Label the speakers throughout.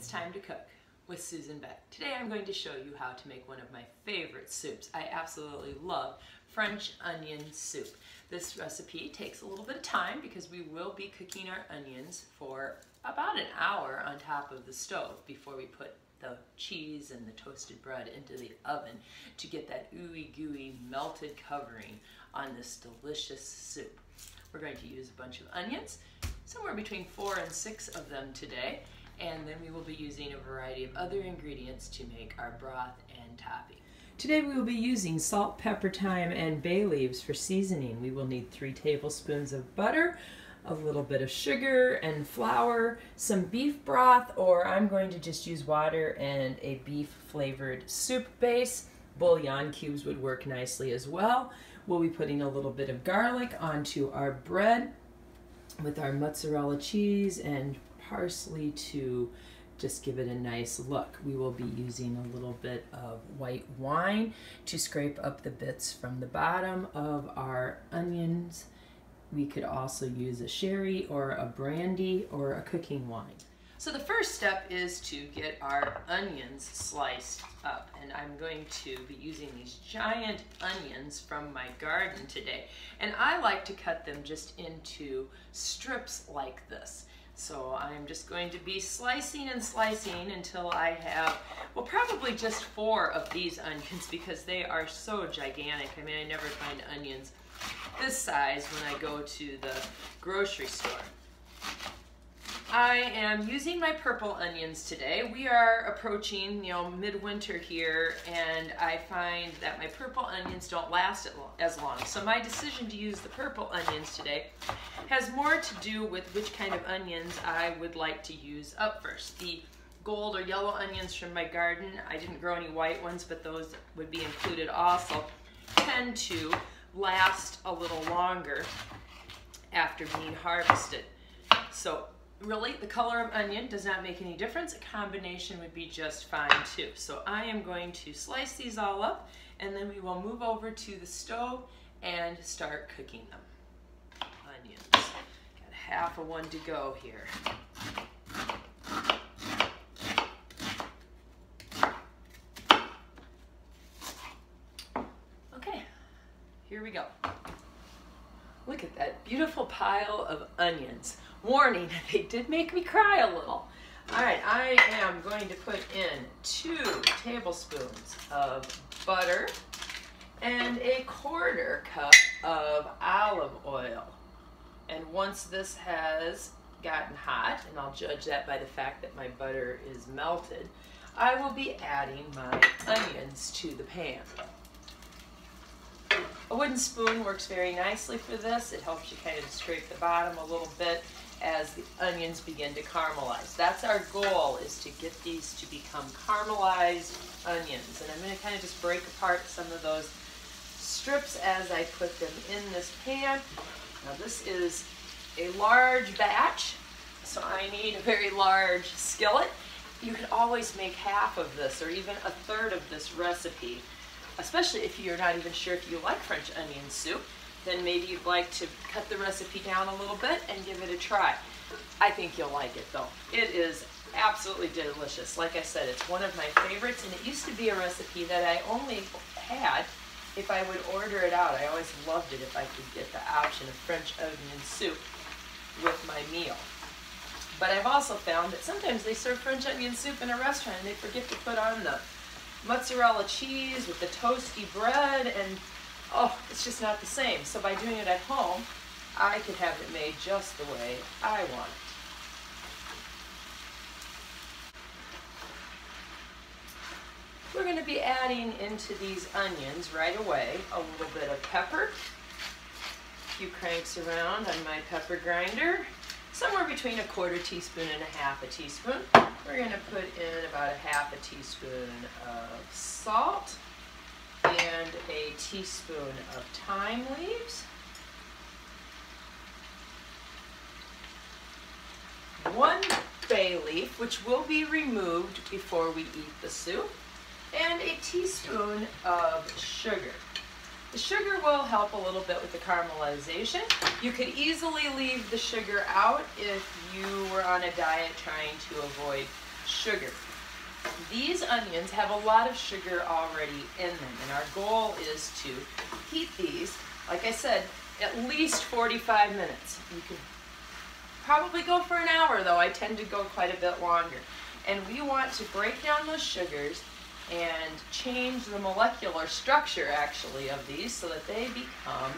Speaker 1: It's time to cook with Susan Beck. Today I'm going to show you how to make one of my favorite soups. I absolutely love French onion soup. This recipe takes a little bit of time because we will be cooking our onions for about an hour on top of the stove before we put the cheese and the toasted bread into the oven to get that ooey gooey melted covering on this delicious soup. We're going to use a bunch of onions, somewhere between 4 and 6 of them today, and then we will be using a variety of other ingredients to make our broth and topping. Today we will be using salt, pepper, thyme, and bay leaves for seasoning. We will need 3 tablespoons of butter, a little bit of sugar and flour, some beef broth, or I'm going to just use water and a beef flavored soup base. Bullion cubes would work nicely as well. We'll be putting a little bit of garlic onto our bread with our mozzarella cheese and parsley to just give it a nice look. We will be using a little bit of white wine to scrape up the bits from the bottom of our onions. We could also use a sherry or a brandy or a cooking wine. So the first step is to get our onions sliced up, and I'm going to be using these giant onions from my garden today, and I like to cut them just into strips like this. So I'm just going to be slicing and slicing until I have, well, probably just 4 of these onions because they are so gigantic. I mean, I never find onions this size when I go to the grocery store. I am using my purple onions today. We are approaching, midwinter here, and I find that my purple onions don't last as long. So my decision to use the purple onions today has more to do with which kind of onions I would like to use up first. The gold or yellow onions from my garden, I didn't grow any white ones, but those would be included also, tend to last a little longer after being harvested. So really, the color of onion does not make any difference. A combination would be just fine too. So I am going to slice these all up, and then we will move over to the stove and start cooking them. Onions. Got half of one to go here. Okay, here we go. Look at that beautiful pile of onions. Warning, they did make me cry a little. All right, I am going to put in 2 tablespoons of butter and a 1/4 cup of olive oil. And once this has gotten hot, and I'll judge that by the fact that my butter is melted, I will be adding my onions to the pan. A wooden spoon works very nicely for this. It helps you kind of scrape the bottom a little bit as the onions begin to caramelize. That's our goal, is to get these to become caramelized onions. And I'm going to kind of just break apart some of those strips as I put them in this pan. Now this is a large batch, so I need a very large skillet. You could always make half of this or even 1/3 of this recipe, especially if you're not even sure if you like French onion soup. Then maybe you'd like to cut the recipe down a little bit and give it a try. I think you'll like it though. It is absolutely delicious. Like I said, it's one of my favorites, and it used to be a recipe that I only had if I would order it out. I always loved it if I could get the option of French onion soup with my meal. But I've also found that sometimes they serve French onion soup in a restaurant and they forget to put on the mozzarella cheese with the toasty bread, and oh, it's just not the same. So by doing it at home, I could have it made just the way I want it. We're going to be adding into these onions right away a little bit of pepper, a few cranks around on my pepper grinder, somewhere between 1/4 teaspoon and 1/2 teaspoon. We're going to put in about 1/2 teaspoon of salt and a teaspoon of thyme leaves, 1 bay leaf, which will be removed before we eat the soup, and a teaspoon of sugar. The sugar will help a little bit with the caramelization. You could easily leave the sugar out if you were on a diet trying to avoid sugar. These onions have a lot of sugar already in them, and our goal is to heat these, like I said, at least 45 minutes. You could probably go for an hour, though. I tend to go quite a bit longer. And we want to break down those sugars and change the molecular structure, actually, of these so that they become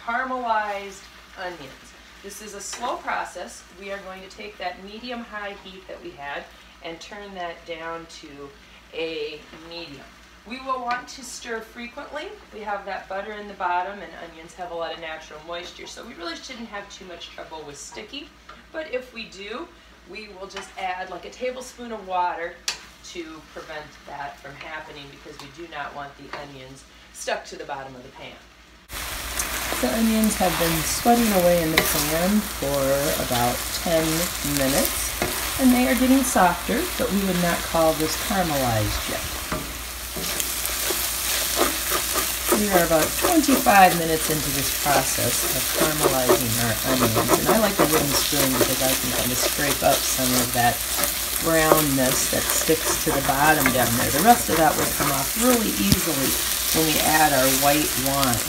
Speaker 1: caramelized onions. This is a slow process. We are going to take that medium-high heat that we had and turn that down to a medium. We will want to stir frequently. We have that butter in the bottom, and onions have a lot of natural moisture, so we really shouldn't have too much trouble with sticky. But if we do, we will just add like a tablespoon of water to prevent that from happening, because we do not want the onions stuck to the bottom of the pan.
Speaker 2: The onions have been sweating away in the pan for about 10 minutes, and they are getting softer, but we would not call this caramelized yet. We are about 25 minutes into this process of caramelizing our onions, and I like a wooden spoon because I can kind of scrape up some of that brownness that sticks to the bottom down there. The rest of that will come off really easily when we add our white wine.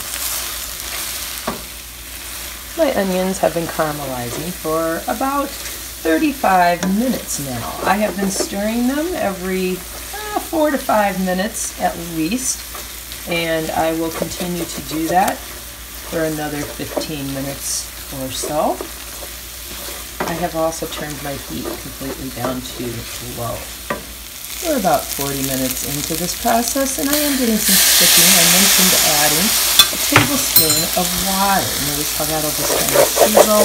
Speaker 2: My onions have been caramelizing for about 35 minutes now. I have been stirring them every 4 to 5 minutes at least, and I will continue to do that for another 15 minutes or so. I have also turned my heat completely down to low. We're about 40 minutes into this process, and I am getting some sticking. I mentioned adding a tablespoon of water. Notice how that'll just kind of sizzle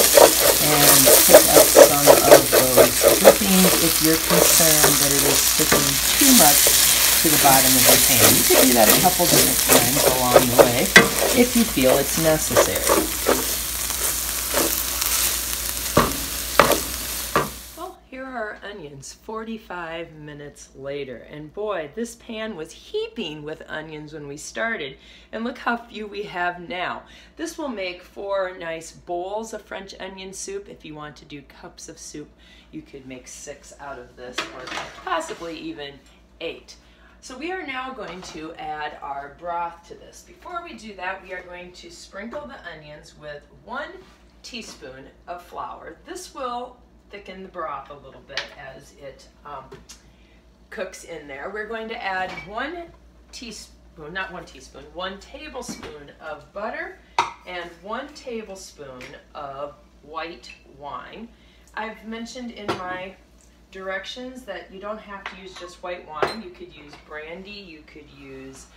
Speaker 2: and pick up some of those drippings if you're concerned that it is sticking too much to the bottom of the pan. You can do that a couple different times along the way if you feel it's necessary.
Speaker 1: Here are our onions 45 minutes later, and boy, this pan was heaping with onions when we started, and look how few we have now. This will make 4 nice bowls of French onion soup. If you want to do cups of soup, you could make 6 out of this, or possibly even 8. So we are now going to add our broth to this. Before we do that, we are going to sprinkle the onions with 1 teaspoon of flour. This will thicken the broth a little bit as it cooks in there. We're going to add 1 tablespoon of butter and 1 tablespoon of white wine. I've mentioned in my directions that you don't have to use just white wine. You could use brandy, you could use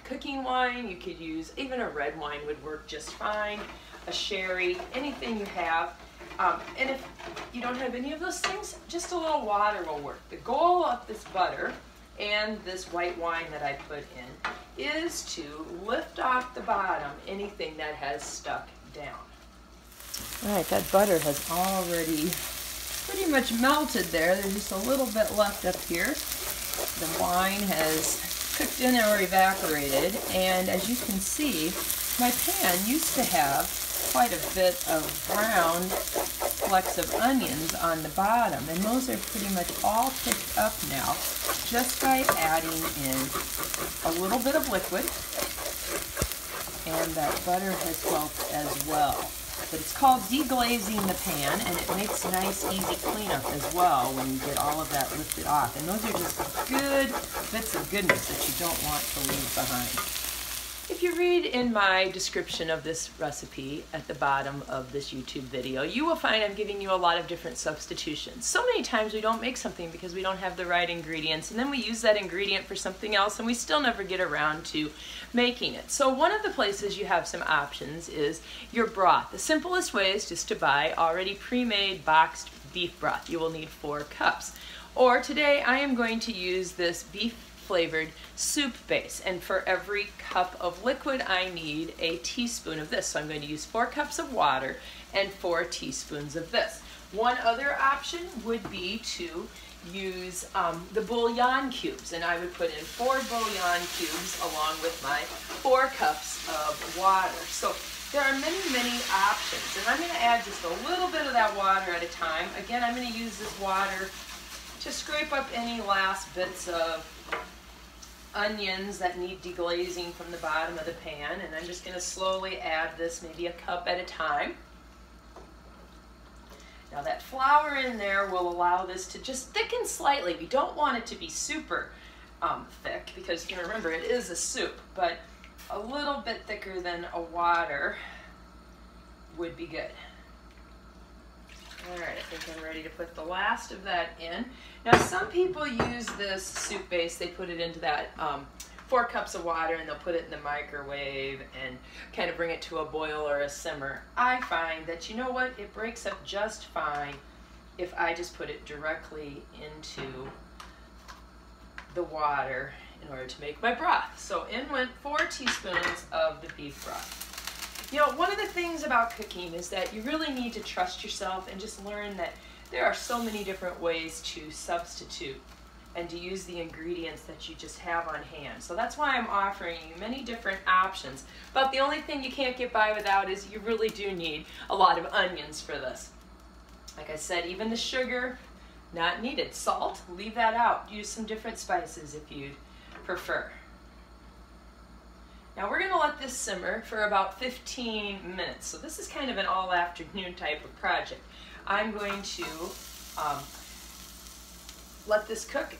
Speaker 1: cooking wine, you could use even a red wine would work just fine, a sherry, anything you have. And if you don't have any of those things, just a little water will work. The goal of this butter and this white wine that I put in is to lift off the bottom anything that has stuck down.
Speaker 2: All right, that butter has already pretty much melted there. There's just a little bit left up here. The wine has cooked in or evaporated, and as you can see, my pan used to have quite a bit of brown flecks of onions on the bottom, and those are pretty much all picked up now just by adding in a little bit of liquid, and that butter has helped as well. But it's called deglazing the pan, and it makes nice easy cleanup as well when you get all of that lifted off. And those are just good bits of goodness that you don't want to leave behind. If you read in my description of this recipe at the bottom of this YouTube video, you will find I'm giving you a lot of different substitutions. So many times we don't make something because we don't have the right ingredients, and then we use that ingredient for something else and we still never get around to making it. So one of the places you have some options is your broth. The simplest way is just to buy already pre-made boxed beef broth. You will need 4 cups. Or today I am going to use this beef flavored soup base, and for every cup of liquid I need a teaspoon of this. So I'm going to use 4 cups of water and 4 teaspoons of this. One other option would be to use the bullion cubes, and I would put in 4 bullion cubes along with my 4 cups of water. So there are many, many options, and I'm going to add just a little bit of that water at a time. Again, I'm going to use this water to scrape up any last bits of onions that need deglazing from the bottom of the pan, and I'm just going to slowly add this, maybe a cup at a time. Now that flour in there will allow this to just thicken slightly. We don't want it to be super thick because, you know, remember, it is a soup, but a little bit thicker than a water would be good. All right, I think I'm ready to put the last of that in. Now, some people use this soup base, they put it into that 4 cups of water and they'll put it in the microwave and kind of bring it to a boil or a simmer. I find that, you know what, it breaks up just fine if I just put it directly into the water in order to make my broth. So in went 4 teaspoons of the beef broth. You know, one of the things about cooking is that you really need to trust yourself and just learn that there are so many different ways to substitute and to use the ingredients that you just have on hand. So that's why I'm offering you many different options. But the only thing you can't get by without is you really do need a lot of onions for this. Like I said, even the sugar, not needed. Salt, leave that out. Use some different spices if you'd prefer. Now we're going to let this simmer for about 15 minutes. So this is kind of an all-afternoon type of project. I'm going to let this cook.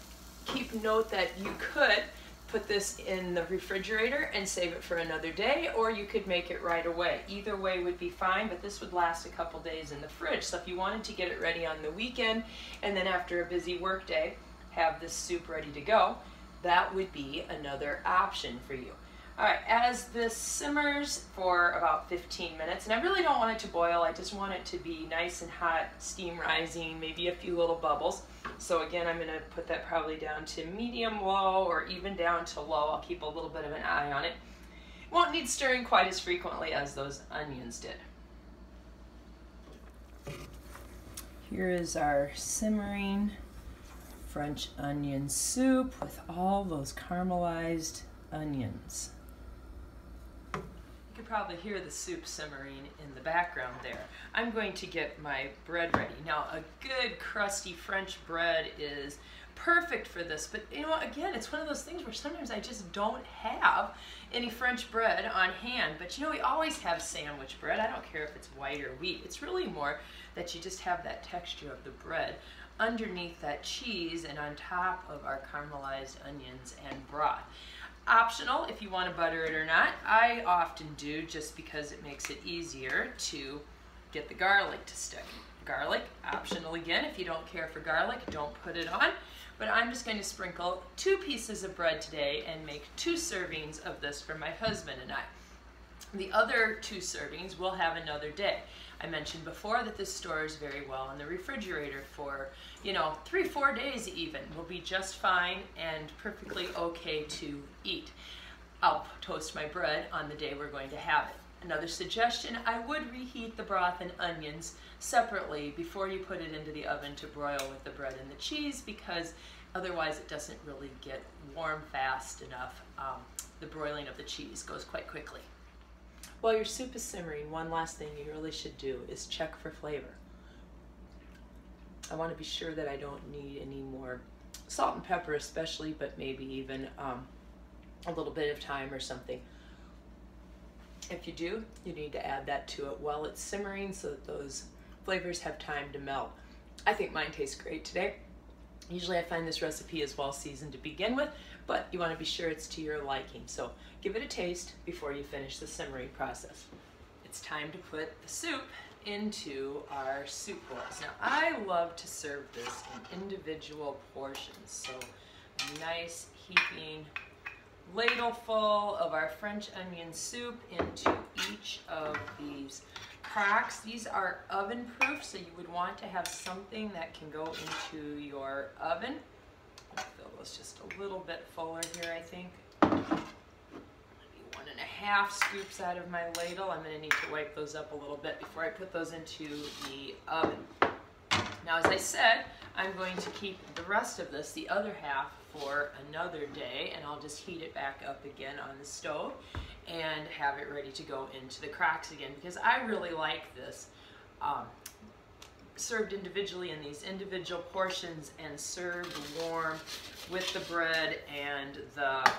Speaker 2: Keep note that you could put this in the refrigerator and save it for another day, or you could make it right away. Either way would be fine, but this would last a couple days in the fridge. So if you wanted to get it ready on the weekend and then after a busy work day, have this soup ready to go, that would be another option for you. All right, as this simmers for about 15 minutes, and I really don't want it to boil, I just want it to be nice and hot, steam rising, maybe a few little bubbles. So again, I'm gonna put that probably down to medium low or even down to low. I'll keep a little bit of an eye on it. Won't need stirring quite as frequently as those onions did. Here is our simmering French onion soup with all those caramelized onions. You could probably hear the soup simmering in the background there. I'm going to get my bread ready. Now, a good crusty French bread is perfect for this, but you know, again, it's one of those things where sometimes I just don't have any French bread on hand. But you know, we always have sandwich bread. I don't care if it's white or wheat. It's really more that you just have that texture of the bread underneath that cheese and on top of our caramelized onions and broth. Optional if you want to butter it or not. I often do just because it makes it easier to get the garlic to stick. Garlic, optional again. If you don't care for garlic, don't put it on. But I'm just going to sprinkle 2 pieces of bread today and make 2 servings of this for my husband and I. The other 2 servings we'll have another day. I mentioned before that this stores very well in the refrigerator for, you know, 3-4 days even. Will be just fine and perfectly okay to eat. I'll toast my bread on the day we're going to have it. Another suggestion, I would reheat the broth and onions separately before you put it into the oven to broil with the bread and the cheese, because otherwise it doesn't really get warm fast enough. The broiling of the cheese goes quite quickly. While your soup is simmering, one last thing you really should do is check for flavor. I want to be sure that I don't need any more salt and pepper especially, but maybe even a little bit of thyme or something. If you do, you need to add that to it while it's simmering so that those flavors have time to melt. I think mine tastes great today. Usually I find this recipe is well seasoned to begin with, but you want to be sure it's to your liking. So give it a taste before you finish the simmering process. It's time to put the soup into our soup bowls. Now I love to serve this in individual portions. So a nice heaping ladle full of our French onion soup into each of these cracks. These are oven proof, so you would want to have something that can go into your oven. I'll fill those just a little bit fuller here, I think. Maybe 1.5 scoops out of my ladle. I'm going to need to wipe those up a little bit before I put those into the oven. Now, as I said, I'm going to keep the rest of this, the other half, for another day, and I'll just heat it back up again on the stove and have it ready to go into the cracks again, because I really like this
Speaker 1: served individually in these individual portions and served warm with the bread and the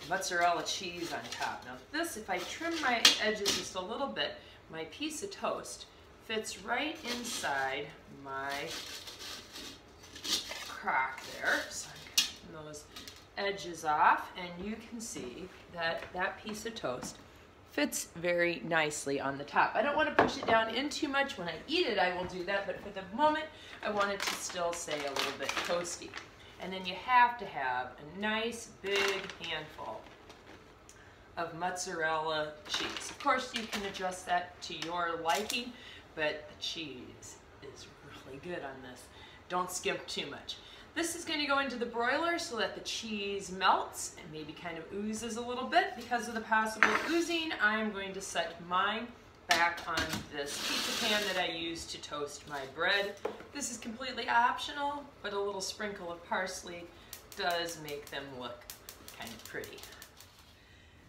Speaker 1: mozzarella cheese on top. Now this, if I trim my edges just a little bit, my piece of toast fits right inside my crack there. So I'm cutting those edges off, and you can see that that piece of toast fits very nicely on the top. I don't want to push it down in too much. When I eat it, I will do that, but for the moment, I want it to still stay a little bit toasty. And then you have to have a nice big handful of mozzarella cheese. Of course, you can adjust that to your liking, but the cheese is really good on this. Don't skimp too much. This is going to go into the broiler so that the cheese melts and maybe kind of oozes a little bit. Because of the possible oozing, I'm going to set mine back on this pizza pan that I use to toast my bread. This is completely optional, but a little sprinkle of parsley does make them look kind of pretty.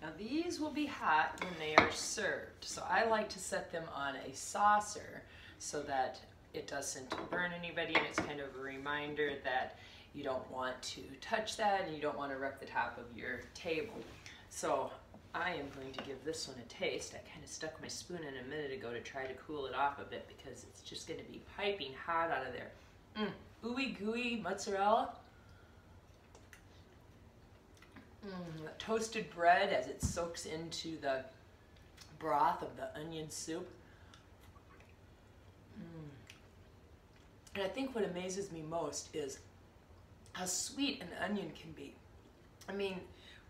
Speaker 1: Now these will be hot when they are served, so I like to set them on a saucer so that it doesn't burn anybody, and it's kind of a reminder that you don't want to touch that and you don't want to wreck the top of your table. So I am going to give this one a taste. I kind of stuck my spoon in a minute ago to try to cool it off a bit because it's just going to be piping hot out of there. Ooey gooey mozzarella. Toasted bread as it soaks into the broth of the onion soup. And I think what amazes me most is how sweet an onion can be. I mean,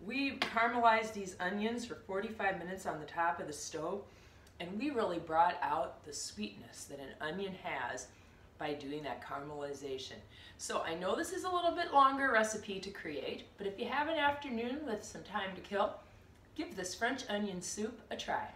Speaker 1: we caramelized these onions for 45 minutes on the top of the stove, and we really brought out the sweetness that an onion has by doing that caramelization. So I know this is a little bit longer recipe to create, but if you have an afternoon with some time to kill, give this French onion soup a try.